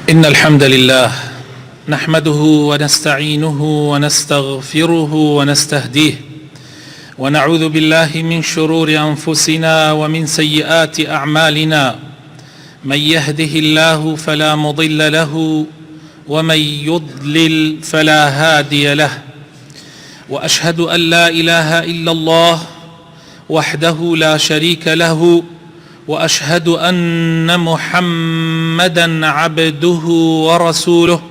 إن الحمد لله نحمده ونستعينه ونستغفره ونستهديه ونعوذ بالله من شرور أنفسنا ومن سيئات أعمالنا. من يهده الله فلا مضل له ومن يضلل فلا هادي له، وأشهد أن لا إله إلا الله وحده لا شريك له، وأشهد أن محمدا عبده ورسوله.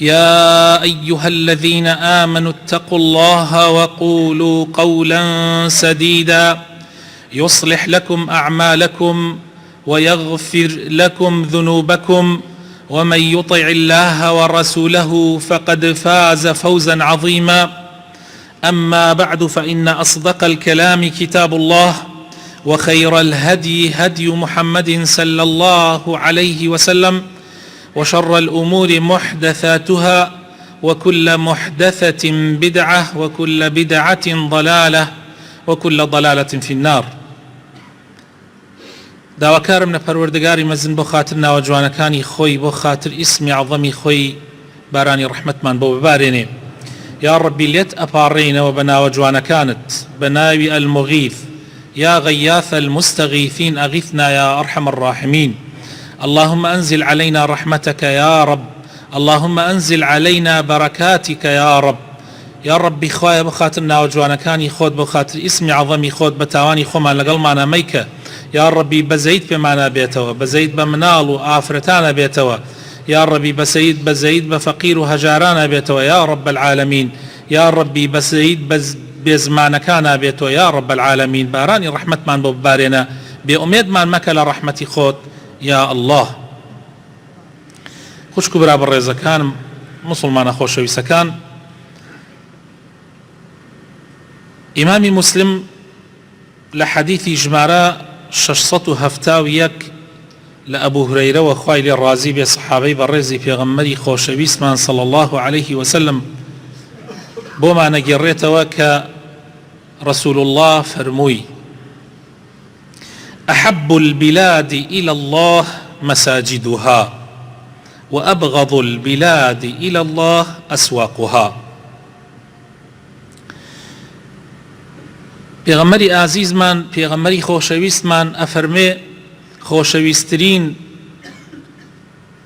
يا أيها الذين آمنوا اتقوا الله وقولوا قولا سديدا يصلح لكم أعمالكم ويغفر لكم ذنوبكم، ومن يطع الله ورسوله فقد فاز فوزا عظيما. أما بعد، فإن أصدق الكلام كتاب الله، وخير الهدي هدي محمد صلى الله عليه وسلم، وشر الأمور محدثاتها، وكل محدثة بدعة، وكل بدعة ضلالة، وكل ضلالة في النار. داواکارم لە پەروەردگاری مەزن بۆ خاتر ناوە جوانەکانی خۆی، بۆ خاتر ئیسمی عەظەمی خۆی بارانی ڕەحمەتمان بۆ ببارێنێ. یا ڕەبی لێت ئەپاڕێینەوە بە ناوە جوانەکانت، بە ناوی ئەلموغیث. يا غياث المستغيثين أغثنا يا أرحم الراحمين. اللهم أنزل علينا رحمتك يا رب، اللهم أنزل علينا بركاتك يا رب. يا ربي خوايا بخاطرنا وجوانكاني خود بخاطر اسم عظمي خود بتاواني خوما لقل معنا ميكا. يا ربي بزيد بمعنى بيتوا، بزيد بمنال وآفرتانا بيتوا. يا ربي بزيد بفقير وهجارانا بيتوا يا رب العالمين. يا ربي بزيد بزمانكانا بيتوا يا رب العالمين. باراني رحمت من ببارنا بأميد من مكلا رحمتي خود يا الله. خوش كبرى بالرزا كان مسلمان خوشوي سكان. إمامي مسلم لحديث جمارة 671 لأبو هريرة وخويل الرازي بصحابي بالرزي في غمري خوشوي اسمان صلى الله عليه وسلم بوما نجريت وك رسول الله فرموي: أحب البلاد إلى الله مساجدها، وأبغض البلاد إلى الله أسواقها. پیغمبری عزیزمان، پیغمبری خوشویستمان ئەفەرمێ خۆشەویستترین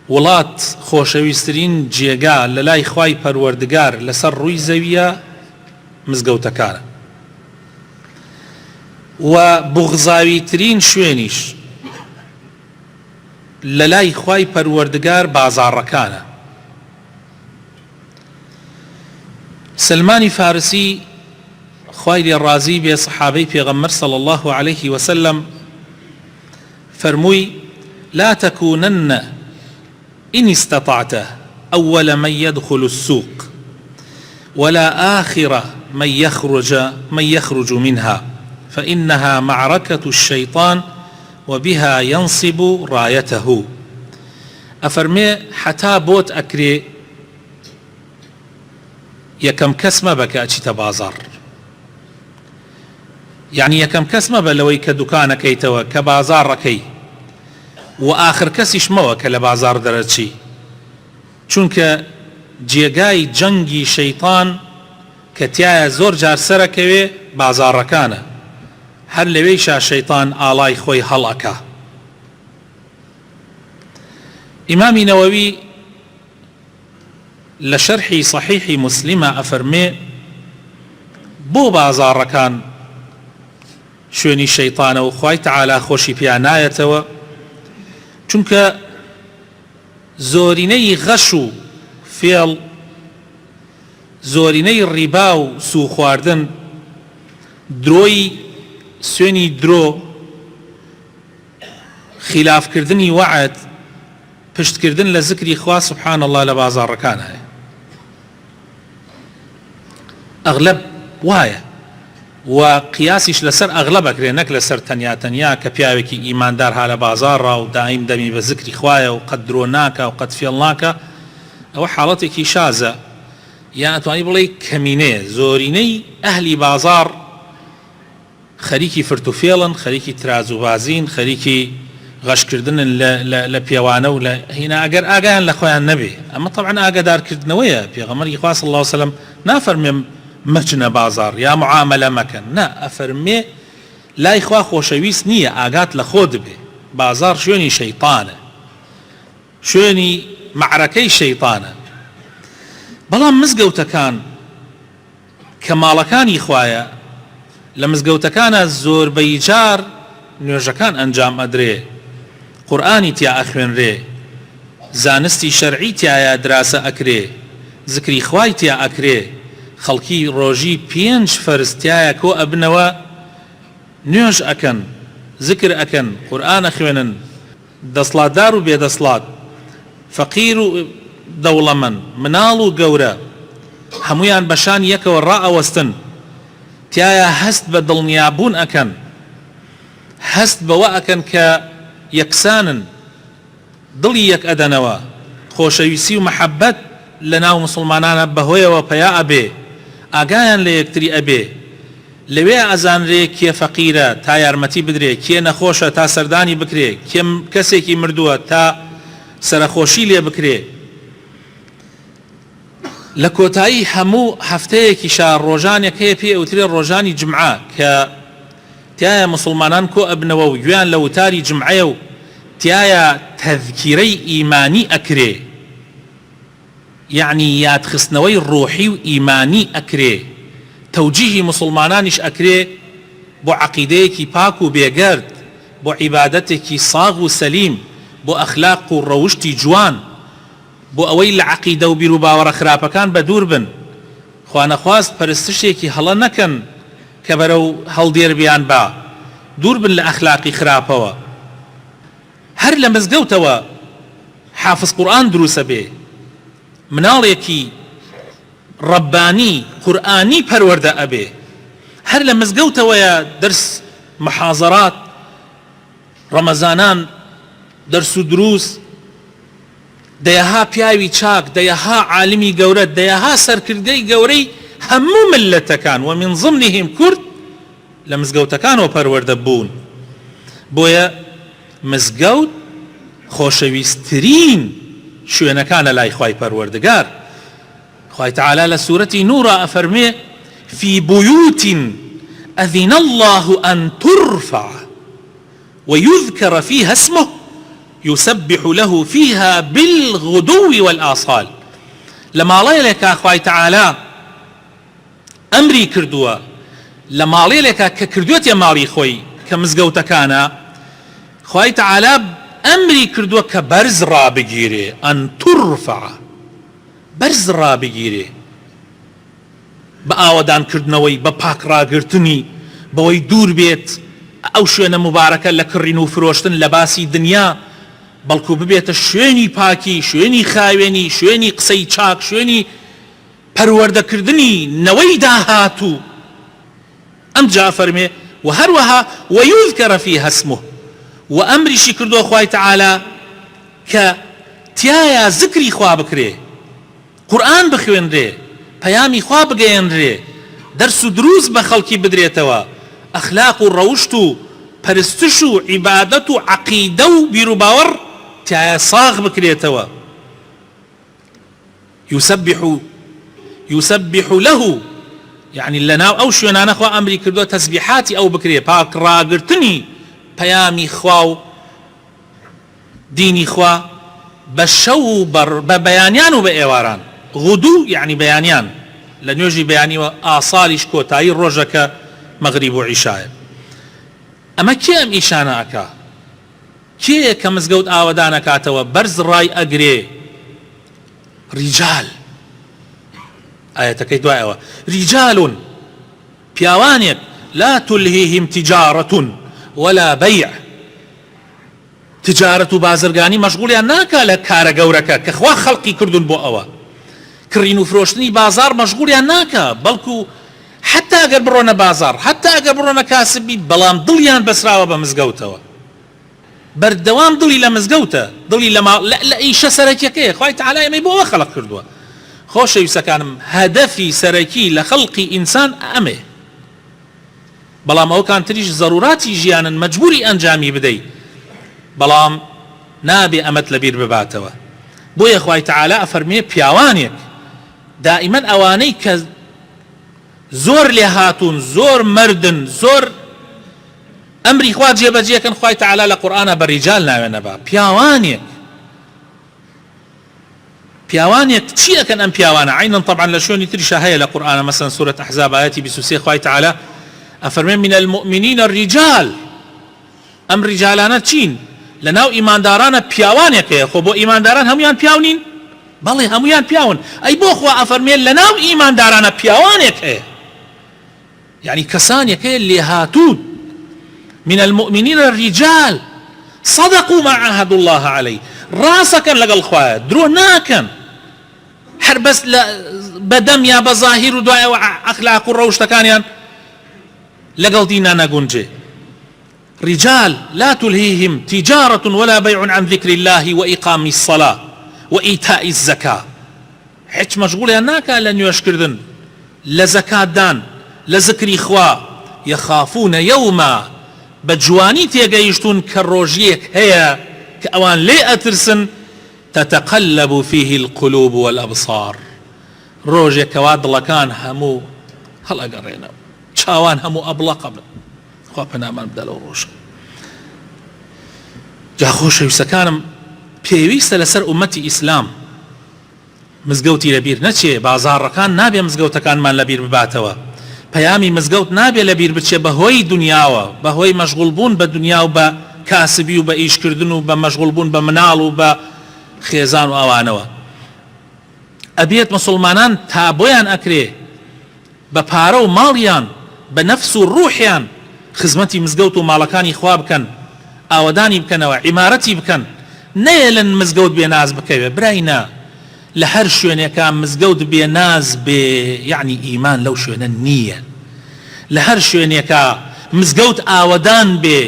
وڵات، خۆشەویستترین جێگا لە لای خوای پەروەردگار لەسەر ڕووی زەویە مزگەوتەکانە، و بوغزاویترین شوێنیش لە لای خوای پەروەردگار بازاڕەکانە. سلمانی فارسی خوای لێ ڕازی بێ سەحابەی پێغەمبەر صلى الله عليه وسلم فەرمووی: لا تكونن إن استطعت أول من يدخل السوق، ولا آخر من يخرج منها، فإنها معركة الشيطان وبها ينصب رايته. أفرمي حتى بوت أكري يكم كسمة بكاتشي بازار، يعني يكم كسمة بلوي كدكان كيتوا كبازار كي، وآخر كسيش موا كلبازار درتشي، چونك جيغاي جنگي شيطان كتيا زور جار سركوي بازار كان هل لويشا شيطان آلاي خوي هلأكا. إمامي نووي لشرح صحيح مسلم أفرمي بو بازار كان شوێنی شەیطانە و خوای تەعالا خۆشی پێیان نایەتەوە، چونکە زۆرینەی غەش و فێڵ، زۆرینەی ڕیبا و سوو خواردن، درۆی سوێنی درۆ، خلافکردنی وعد، پشتکردن لە زکری خوا سبحان الله لە بازاڕەکان هەیە. ئەغلب وایە و قیاسیش لەسەر ئەغلبەکرێ، نەک لەسەر تەنیا کە پیاوێکی ئیماندار ها لە بازاڕا و دائیم دەمی بە زکری خوایە و قەت درۆ ناکە و قەت فێڵ ناکە، ئەوە حاڵەتێکی شازە. یان ئەتوانی بڵێ کەمینەیە. زۆرینەی ئەهلی بازار خەریکی فرتوفێڵن، خەریکی ترازوبازین، خەریکی غەشکردن لە پیاوانە و لە هینا ئەگەر ئاگایان لە خۆیان نەبێ ئەمە طبعا ئاگادارکردنەوەیە پێغەمبەری خوا صلی الله علیه وسلم نافەرمێ مەچنە بازار یا معاملە مەکەن نا ئەفەرمێ لای خوا خۆشەویست نییە ئاگات لە خۆ دەبێ بازار شوێنی شەیطانە شوێنی معرەکەی شەیطانە بەڵام مزگەوتەکان کە ماڵەکانی خوایە لە مزگەوتەکانە زۆربەی جار نوێژەکان ئەنجام ئەدرێ قورئانی تیا ئەخوێنرێ زانستی شەرعی تایە دراسە ئەکرێ زکری خوای تیا ئەکرێ خەڵکی ڕۆژی 5 فەرستایە کۆ ئەبنەوە نوێژ ئەکەن زکر ئەکەن قورئان ئەخوێنن دەسڵاتدار و بێدەسڵات فەقیر و دەوڵەمەند مناڵ و گەورە هەمویان بەشان یەکەوە ڕائەوەستن تایە هەست بە دڵنیابوون ئەکەن هەست بەوە ئەکەن کە یەکسانن دڵی یەک ئەدەنەوە خۆشەویستی و مەحەبەت لە ناو مسڵمانانە بەهۆیەوە پەیا ئەبێ ئاگایان لە یەکتری ئەبێ لەوێ ئەزانرێ کێ فەقیرە تا یارمەتی بدرێ کێ نەخۆشە تا سەردانی بکرێ کێ کەسێکی مردووە تا سەرخۆشی لێ بکرێ لە کۆتایی هەموو هەفتەیەکی شار ڕۆژانێک هەیە پێ ئەوترێ ڕۆژانی جمعە کە تایە مسلمانان کۆ ئەبنەوە و گویان لە وتاری جمعەیە و تایە تەذکیرەی ئیمانی ئەکرێ یعنی یادخستنەوەی ڕۆحی و ئیمانی ئەکرێ تەوجیهی مسلمانانیش ئەکرێ بۆ عەقیدەیەکی پاک و بێگەرد بۆ عیبادەتێکی ساغ و سەلیم بۆ ئەخلاق و ڕەوشتی جوان بۆ ئەوەی لە عەقیدە و بیر و باوەڕە خراپەکان بە دوور بن خوا نەخواست پەرستشێکی هەڵە نەکەن کە بەرەو هەڵدێربیان با دوور بن لە ئەخلاقی خراپەوە هەر لە مزگەوتەوە حافظ قورئان دروسە بێ مناڵێکی ڕەبانی قورئانی پەروەردە ئەبێ هەر لە مزگەوتەوەیە دەرس محاضەرات ڕەمەزانان دەرس و دروس دەیەها پیاوی چاک دەیەها عالمی گەورە دەیەها سەرکردەی گەورەی هەموو ملەتەکان و من ضمنهم کورد لە مزگەوتەکانەوە پەروەردە بوون بۆیە مزگەوت خۆشەویستترین شوێنەکانە لای خوای پەروەردگار خوای تعالی لە سوورەتی نوورە ئەفەرمێ في بيوت أذن الله أن ترفع ويذكر فيها اسمه يسبح له فيها بالغدو والآصال لما ليلك أخوي تعالى أمري كردوا لما ليلك ككردوت يا مالي خوي كمزقوت كان خوي تعالى أمري كردوا كبرز رابجيري أن ترفع برز رابجيري بآودان كردنوي بپاك راگرتني بوي دور بيت أو شوينة مباركة لكرينو فروشتن لباسي دنيا بەڵکو ببێتە شوێنی پاکی شوێنی خاوێنی شوێنی قسەی چاک شوێنی پەروەردەکردنی نەوەی داهاتوو ئەم جا فەرمێ و هەروەها وەیوذکەرە فیها اسمه و ئەمریشی کردووە خوای تەعالا کە تایە زکری خوا بکرێ قورئان بخوێنرێ پەیامی خوا بگەیەنرێ دەرس و دروس بە خەڵکی بدرێتەوە ئەخلاق و ڕەوشت و پەرستش و عیبادەت و عەقیدە و بیر و باوەڕ تایە ساغ بکرێتەوە يسبح له يعني لەناو ئەو شوێنانە خوا ئەمری کردووە تەسبیحاتی ئەو بکرێ پاک ڕاگرتنی پەیامی خوا و دینی خوا بە شەو و بە بەیانیان و بە ئێواران غودو يعني بەیانیان لە نوێژی بەیانیوە ئاسالیش کۆتایی ڕۆژەکە مەغریب و عیشایە ئەمە کێ ئەم ئیشانە ئەکا کێ کە مزگەوت ئاوەدانەکاتەوە بەرز ڕای ئەگرێ ریجال ئاەتەکەی دوایەوە ریجال پیاوانێک لا تلهیهم تجارة ولا بيع تجارەت و بازرگانی مەشغوڵیان ناکا لە کارە گەورەکە کە خوا خەڵقی کردوون بۆ ئەوە کڕین و فرۆشتنی بازار مەشغوڵیان ناکا بەڵکو حتى ئەگەر بڕۆنە بازار حتى ئەگەر بڕۆنە کاسبی بەڵام دڵیان بەسراوە بە مزگەوتەوە بەردەوام دڵی لە مزگەوتە دڵی لە ئیشە سەرەکیەکەیە خوای تەعالا ئێمەی بۆ ئەوە خەڵق کردووە خۆشەویستەکانم هەدەفی سەرەکی لە خەڵقی ئینسان ئەمێ بەڵام ئەوکان تریش زەروراتی ژیانن مەجبوری ئەنجامی بدەیت بەڵام نابێ ئەمەت لەبیر بباتەوە. بۆیە خوای تەعالا ئەفەرمێ پیاوانێک دائیمەن ئەوانەی کە زۆر لێ هاتوون، زۆر مردن، زۆر ئەمری خوا جێبەجێکن، خوای تەعالا لە قورئانە بە ریجال ناوێنەبا. پیاوانێک چی ئەکەن ئەم پیاوانە؟ عینەن طبعا لە شوێنی تریشە هەیە لە قورئانە، مەسەلەن سورة ئەحزاب ئاەتی 23 خوای تەعالا ئەفەرمێ من المؤمنین الرجال. ئەم ریجالانە چین؟ لەناو ئیماندارانە پیاوانێک هەیە. خۆ بۆ ئیمانداران هەمویان پیاو نین؟ بەڵێ هەمویان پیاون. ئەی بۆ خوا ئەفەرمێ لەناو ئیماندارانە پیاوانێک هەیە، یعنی کەسانێک هەیە لێ هاتوون. من المؤمنین الرجال صدقوا ما عاهدوا الله عليه، ڕاستەکەن لەگەڵ خوایە، درۆ ناکەن، هەر بەس بەدەم یا بە ظاهیر و دوایەوە ئەخلاق و ڕەوشتەکانیان لەگەڵ دینا نەگونجێ. رجال لا تلهيهم تجارة ولا بيع عن ذكر الله وإقام الصلاة وإيتاء الزكاة. هیچ مشغولیان ناکە لە نوێشکردن، لە زەکاتدان، لە ذکری خوا. يخافون يوما، بە جوانی تێگەیشتون کە ڕۆژیەک هەیە کە ئەوان لێ ئەترسن تتقلب فيه القلوب والأبصار، ڕۆژێک کەوا دڵەکان هەموو هەڵەگەڕێنەوە، چاوان هەموو ئەبڵەقە بن. خوا پەنامان بدە لەو ڕۆژە. جا خۆشەویستەکانم، پێویستە لەسەر ئومەتی ئیسلام مزگەوتی لەبیر نەچێ، بازاڕەکان نابێ مزگەوتەکانمان لەبیر بباتەوە، پەیامی مزگەوت نابێ لەبیر بچێ بەهۆی دنیاوە، بەهۆی مەشغوڵبوون بە دنیا و بە کاسبی و بە ئیشکردن و بە مەشغوڵبوون بە مناڵ و بە خێزان و ئەوانەوە. ئەبێت مسلمانان تا بۆیان ئەکرێ بە پارە و ماڵیان، بە نەفس و ڕوحیان خزمەتی مزگەوت و ماڵەکانی خوا بکەن، ئاوەدانی بکەنەوە، عیمارەتی بکەن. نەیە لەن مزگەوت بێناز بکەوێ، براینا لە هەر شوێنێکە مزگەوت بێناز بێ، یعنی ئیمان لەو شوێنە نییە. لە هەر شوێنێکە مزگەوت ئاوەدان بێ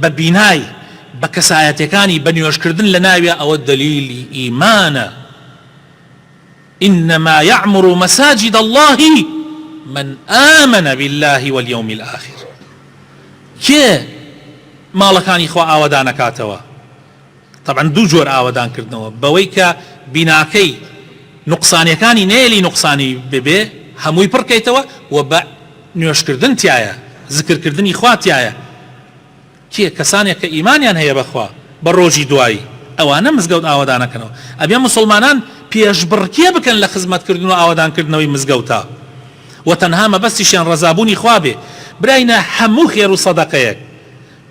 بە بینای، بە کەسایەتەکانی، بە نوێژکردن لە ناوێ، ئەوە دلیلی ئیمانە. إنما يعمر مساجد الله من آمن بالله واليوم الآخر. کێ ماڵەکانی خوا ئاوەدان ئەکاتەوە؟ طبعا دوو جۆر ئاوەدان کردنەوە، بەوەی کە بیناکەی نوقسانیەکانی نێلی نوقسانی ببێ، هەمووی پڕکەیتەوە، و بە نوێشکردن تایە، ذکرکردنی خوا تایە. کێ؟ کەسانێک کە ئیمانیان هەیە بەخوا بە ڕۆژی دوایی، ئەوانە مزگەوت ئاوەدانەکەنەوە. ئەبێ مسلمانان پێشبڕکێ بکەن لە خزمەتکردن و ئاوەدانکردنەوەی مزگەوتە، و تەنها مەبەستیشیان ڕەزابوونی خوا بێ. براینە هەموو خێر و سەدەقەیەک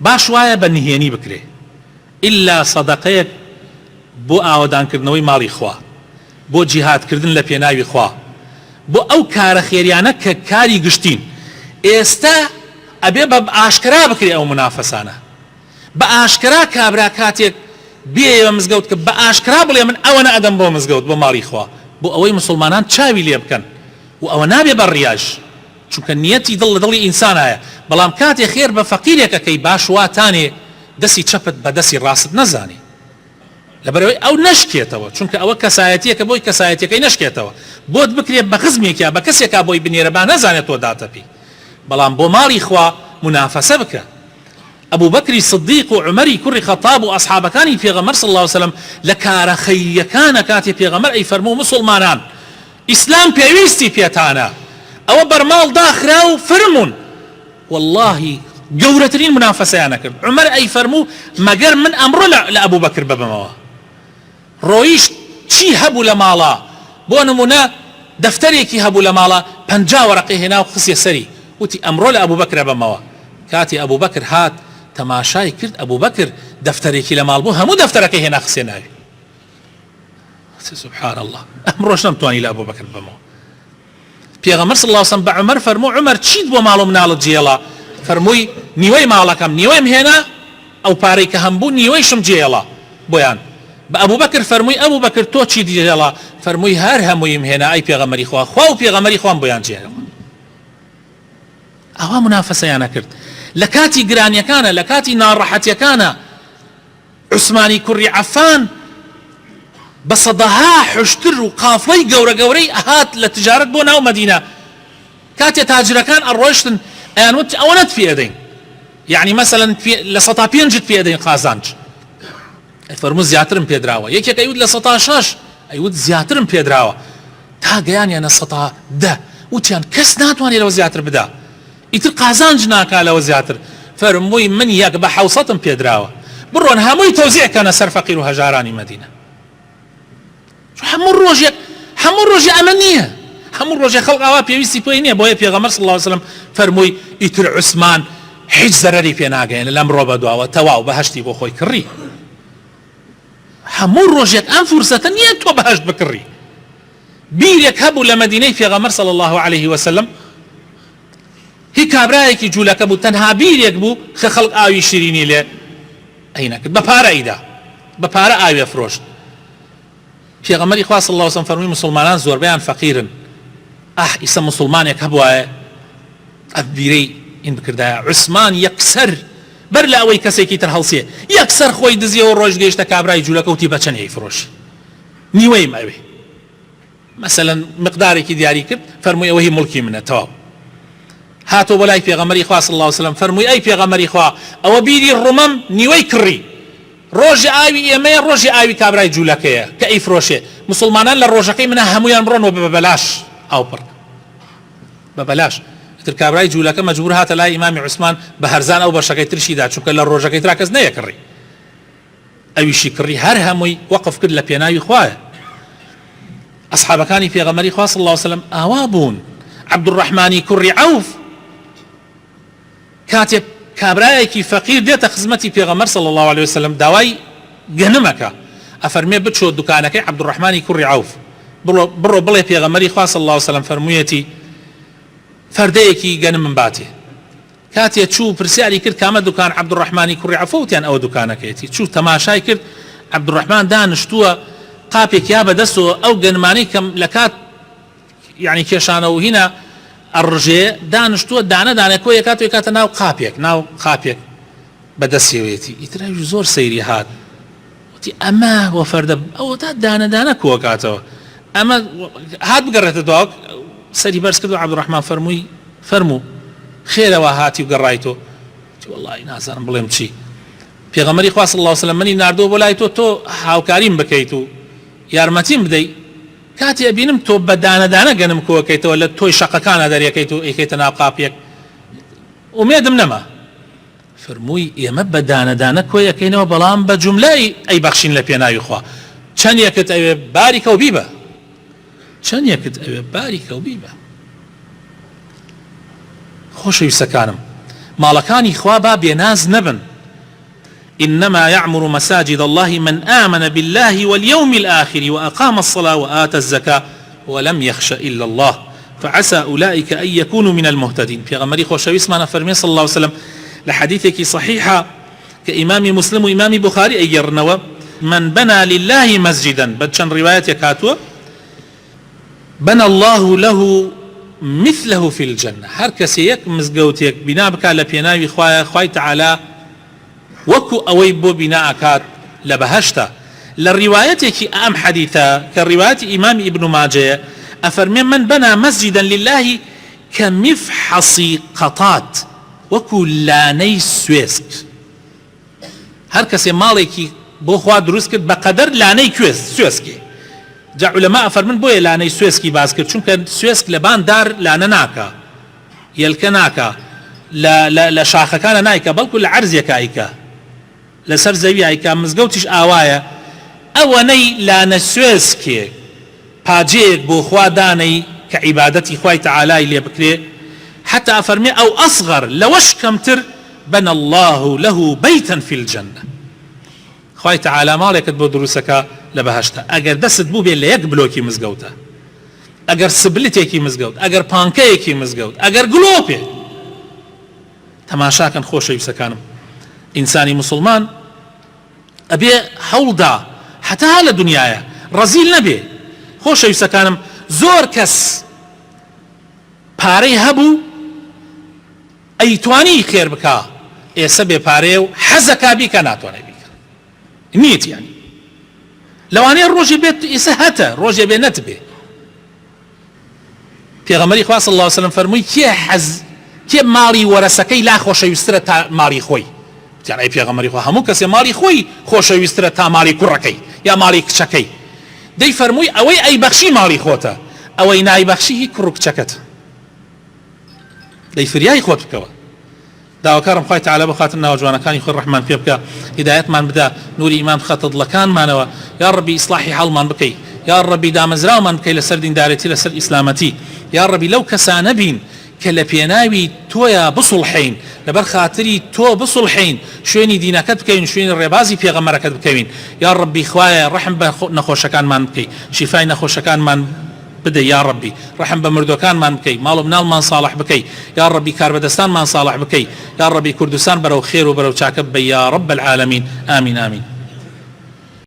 باش وایە بە نهێنی بکرێ، ئللا سەدەقەیەک بۆ ئاوەدانکردنەوەی ماڵی خوا، بۆ جیهادکردن لە پێناوی خوا، بۆ ئەو کارە خێریانە کە کاری گشتین. ئێستا ئەبێ بە ئاشکرا بکرێ ئەو منافەسانە، بە ئاشکرا کابرا کاتێک بێ مزگەوت کە بە ئاشکرا بڵێ من ئەوە نەئەدەم بۆ مزگەوت، بۆ ماڵی خوا، بۆ ئەوەی مسلمانان چاوی لێ بکەن. و ئەوە نابێ بە ڕیاژ، چونکە نیەتی دڵ لە دڵی ئینسان هەیە. بەڵام کاتێ خێر بە فەقیرێکەکەی باش واتانێ دەستی چەپت بە دەستی ڕاست نەزانی، لەبەرەوەی ئەو نەشکێتەوە، چونکە ئەوە کەسایەتیەکە بۆی کەسایەتەکەی نەشکێتەوە، بۆت بکرێت بە خزمێکە بە کەسێکا بۆی بنێرە با نەزانێت تۆ داتەپی. بەڵام بۆ ماڵی خوا منافەسە بکە. ئەبوو بەکری سدیق و عومەری کوڕی خەتاب و ئەسحابەکانی پێغەمبەر صلی الله علیه وسلم لە کارە خەیریەکانە کاتێ پێغەمبەر ئەیفەرموو مسلمانان ئیسلام پێویستی پێتانە، ئەوە بەرماڵ داخرا و فرمون. واللهی گەورەترین منافەسەیانە کرد. عومەر ئەیفەرموو مەگەر من ئەمڕۆ لە ئەبوو بەکر ببمەوە، ڕۆیشت چی هەبوو لە ماڵە، بۆ نمونە دەفتەرێکی هەبوو لە ماڵە 50 وەرەقەی هێنا و خستە سەری، وتی ئەمڕۆ لە ئەبوو بەکر ببمەوە. کاتی ئەبوو بەکر هات تەماشای کرد، ئەبوو بەکر دەفتەرێکی لە ماڵ بوو، هەموو دەفتەرەکەی هێنا خستێ ناوی. سبحان الله، ئەمڕۆش نەمتوانی لە ئەبوو بەکر ببمەوە. پێغەمبەر صلی الله علیه وسلم بە عومەر فەرموو عومەر چیت بۆ ماڵ و مناڵت جێڵا؟ فەرمووی نیوەی ماڵەکەم نیوەیم هێنا، ئەو پارەی کە هەم بوو نیوەیشم جێڵا بۆیان. بە ئەبوو بەکر فەرمووی ئەبوو بەکر تۆ چی جێڵا؟ فەرمووی هەر هەموویم هێنا، ئەی پێغەمبەری خوا، خوا و پێغەمبەری خوام بۆیان جێڵا. ئەوە منافەسەیانە کرد. لە کاتی گرانیەکانە، لە کاتی ناڕەحەتیەکانە، عوسمانی کوڕی عەفان بە سەدەها حشتر و قافڵەی گەورە گەورەی ئەهات لە تجارەت بۆ ناو مەدینە. کاتێ تاجرەکان ئەڕۆیشتن ئەیانوت ئەوە نەت پێ ئەدەین، یعنی مەسەلەن لە 105 پێ ئەدەین قازانج، فەرموو زیاترم پێدراوە یەکێک ئەیوت لە 106 ئەیوت زیاترم پێدراوە تا گەیانیانە 110 وتیان کەس ناتوانێت لەوە زیاتر بدا ئیتر قازانج ناکا لەوە زیاتر فەرمووی من یەک بە 600م پێدراوە بڕۆن هەمووی تەوزیعکەنە سەر فەقیر و هەژارانی مەدینە هەموو ڕۆژێ ئەمە نییە هەموو ڕۆژێ خەڵق ئاوا پێویستی پێی نییە بۆیە پێغەمبەر صلی الله علیه وسلم فەرمووی ئیتر عوسمان هیچ زەرەری پێ ناگەێنە لەم ڕۆ بەدواوە تەواو بەهەشتی بۆ خۆی کڕی هەموو ڕۆژێک ئەم فورسەتە نییە تۆ بەهەشت بکڕی بیرێک هەبوو لە مەدینەی پێغەمبەر صلی الله عليه وسلم هی کابرایەکی جوولەکە بوو تەنها بیرێک بوو کە خەڵق ئاوی شیرینی لێ ئەینەکرد بە پارە ئەیدا بە پارە ئاوی ئەفرۆشت پێغەمبەری خوا صلی الله علیه وسلم فەرمووی مسلمانان زۆربەیان فەقیرن ئیسە مسلمانێک هەبوایە ئەف بیرەی ئین بکردایە عوسمان یەکسەر بەر لە ئەوەی کەسێکی تر هەڵسێ یەکسەر خۆی دزیەوە ڕۆژ گەیشتە کابرای جوولەکە وتی بە چەند ئەیفرۆشی نیوەی مەوێ مثلا مقدارێکی دیاری کرد فەرمووی ئەوە هی مڵکی منە تەواو هاتۆ بۆ لای پێغەمبەری خوا صلی الله علیه وسلم فەرمووی ئەی پێغەمبەری خوا ئەوە بیری ڕومەم نیوەی کڕی ڕۆژی ئاوی ئێمەیە ڕۆژی ئاوی کابرای جوولەکەیە کە ئەیفرۆشێ مسلمانان لە ڕۆژەکەی منە هەمویان بڕۆنەوە بەبەلاش ئاو پڕ بەبەلاش تر کابرای جوولەکە مەجبور هاتە لای ئیمامی عوسمان بە هەرزان ئەو بەشەکەی ترشیدا چونکە لە ڕۆژەکەی ترا کەس نەیەکڕی ئەویشی کڕی هەر هەمووی وەقف کرد لە پێناوی خوایە ئەصحابەکانی پێغەمبەری خوا صلی الله علیه وسلم ئاوا بوون عەبدوڕەحمانی کوڕی عەوف کاتێک کابرایەکی فەقیر دێتە خزمەتی پێغەمبەر صلی الله عليه وسلم داوای گەنمەکە ئەفەرمێ بچۆ دوکانەکەی عەبدوڕەحمانی کوڕی عەوف بڕۆ بڵێ پێغەمبەری خوا صلی الله عليه وسلم فەرموویەتی فەردەیەکی گەنمم باتێ کاتێ چوو پرسیاری کرد کامە دوکان عەبدوڕەحمانی کوڕی عەوف وتیان ئەوە دوکانەکەیەتی چوو تەماشای کرد عەبدوڕەحمان دانیشتووە قاپێک یا بەدەستەوە ئەو گەنمانەی کەم لە کات یعنی کێشانەوە هینە ئەڕژێ دانیشتووە دانە دانێکۆ یەکاتوە کاتە ناو قاپێک بەدەستێوێتی ئیتراوی زۆر سەیری هات وتی ئەمە وە فەردە ئەوە تا دانە کۆ کاتەوە ئەمە هات بگەڕێتە دواک سەری بەرز کرد و عەبدوڕەحمان فەرموو خێرەوە هاتی و گەڕایتۆ وەڵڵی نازانم بڵێم چی پێغەمبەری خوا صلی الله علیه وسلم منی ناردووە بۆ لای تۆ هاوکاریم بکەیت و یارمەتیم بدەیت کاتی ئەبینم تۆ بە دانە گەنم کۆکەیتەوە لە تۆی شەقەکانە دەرەکەیت و ئەیکەیتە ناو قاپێک ئومێدم نەما فەرمووی ئێمە بە دانە کۆیەکەینەوە بەڵام بە جوملای ئەی بەخشین لە پێناوی خوا چەندێکت ئەوێ باریکە و بیبە چەندێکت ئەوێ باریکە و بیبە خۆشەویستەکانم ماڵەکانی خوا با بێناز نەبن إنما يعمر مساجد الله من آمن بالله واليوم الآخر وأقام الصلاة وآتى الزكاة ولم يخش إلا الله فعسى أولئك أن يكونوا من المهتدين في غمري خوشويس ما نفرمي صلى الله عليه وسلم لحديثك صحيحة كإمام مسلم وإمام بخاري أيرنوا من بنى لله مسجدا بدشان رواية يكاتوا بنى الله له مثله في الجنة هر كسيك مزقوتيك بنا بكا لبيناوي خواي تعالى وەکو ئەوەی بۆ بیناکات لە بەهەشتا لە ڕیوایەتێکی ئەم حەدیثە کە ڕیوایەتی ئیمامی ئیبن ماجەیە ئەفەرمێ من بەنا مەسجدا لله كمفحص قطات وەکو لانەی سوێسک هەر کەسێ ماڵێکی بۆ خوا دروست کرد بەقەدەر لانەی سوێسکێ جا عولەما ئەفەرمن بۆیە لانەی سوێسکی باز کرد چونکە سوێسک لە باندار لانە ناکە یەلکە ناکە لە شاخەکانە نایکە بەڵکو لە عەرزێکە ئایکە لەسەر زەوی ئایکە مزگەوتیش ئاوایە ئەوەنەی لانە سوێسکێ پاجەیەک بۆ خوا دانەی کە عیبادەتی خوای تەعالای لێ بکرێ حتى ئەفەرمێ ئەو ئەصغر لەوەش کەمتر بنى الله له بيتا في الجنة خوای تەعالا ماڵێکت بۆ دروستەکە لە بەهەشتا ئەگەر دەست بوو بێ لە یەک بلۆکی مزگەوتە ئەگەر سبلتێکی مزگەوت ئەگەر پانکەیەکی مزگەوت ئەگەر گلۆپێ تەماشاکەن خۆشەویستەکانم ئینسانی مسلمان ئەبێ هەوڵدا حتا لە دنیاە ڕەزیل نەبێ خۆشەویستەکانم زۆر کەس پارەی هەبوو ئەیتوانی خێر بکە ئێستا بێ پارەیە و حەزەکا بیکە ناتوانێ بیکە نیت یانی لەوانەیە ڕۆژێ بێت ئێستا هەتە ڕۆژێ بێ نەتبێ پێغەمبەری خوا صلی الله علیه وسلم فەرمووی کێ ماڵی وەرەسەکەی لا خۆشەویسترە تا ماڵی خۆی تیانای پێغەمبەری خوا هەموو کەسێ ماڵی خۆی خۆشەویسترە تا ماڵی کوڕەکەی یا ماڵی کچەکەی دەی فەرمووی ئەوەی ئەیبەخشی ماڵی خۆتە ئەوەی نایبەخشی هیچ کوڕ و کچەکەت دەی فریای خۆت بکەوە داواکارم خوای تعالی بخاتر ناوجوانەکانی خۆی ڕەحمان پێ بکە هیدایەتمان بدە نوری ئیمان بخاتە دڵەکانمانەوە یا ڕەبی ئیسلاحی حاڵمان بکەی یا ڕەبی دامەزراومان بکەی لەسەر دیندارەتی لەسەر ئیسلامەتی یا ڕەبی لەو کەسانە بین کە لە پێناوی تۆیە بسوڵحین لەبەر خاتری تۆ بسوڵحین شوێنی دینەکەت بکەین شوێنی ڕێبازی پێغەمبەرەکەت بکەوین یا ڕەبی خوایە ڕەحم بە نەخۆشەکانمان بکەی شیفای نەخۆشەکانمان بدە یا ڕەبی ڕەحم بە مردوەکانمان بکەی ماڵ و مناڵمان ساڵح بکەی یا ڕەبی کاربەدەستانمان ساڵح بکەی یا ڕەبی کوردستان بەرەو خێر و بەرەو چاکە بە یا ڕەب العالەمین ئامین ئامین